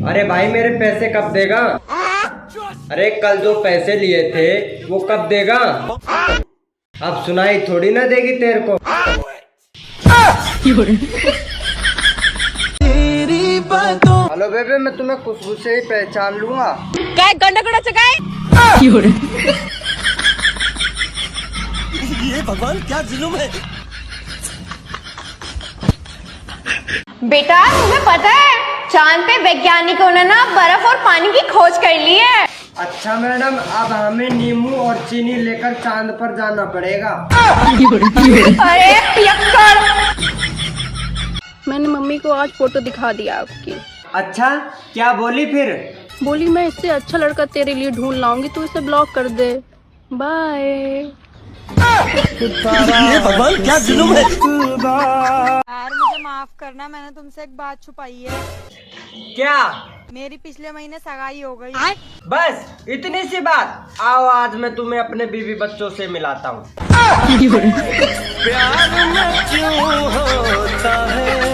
अरे भाई मेरे पैसे कब देगा? अरे कल जो पैसे लिए थे वो कब देगा? अब सुनाई थोड़ी ना देगी तेरे को। हेलो बेबे, मैं तुम्हें खुशबू से ही पहचान लूंगा। काय गंडा चकाए? ये भगवान क्या जुल्म है। बेटा तुम्हें पता है चांद पे वैज्ञानिकों ने ना बर्फ और पानी की खोज कर ली है। अच्छा मैडम, अब हमें नींबू और चीनी लेकर चांद पर जाना पड़ेगा। अरे पियक्कड़! मैंने मम्मी को आज फोटो दिखा दिया आपकी। अच्छा, क्या बोली फिर? बोली मैं इससे अच्छा लड़का तेरे लिए ढूंढ लाऊंगी, तू इसे ब्लॉक कर दे। बाय। ये भगवान क्या जुल्म है। यार मुझे माफ करना, मैंने तुमसे एक बात छुपाई है। क्या? मेरी पिछले महीने सगाई हो गई। बस इतनी सी बात? आओ आज मैं तुम्हें अपने बीवी बच्चों से मिलाता हूँ। प्यार में क्यों होता है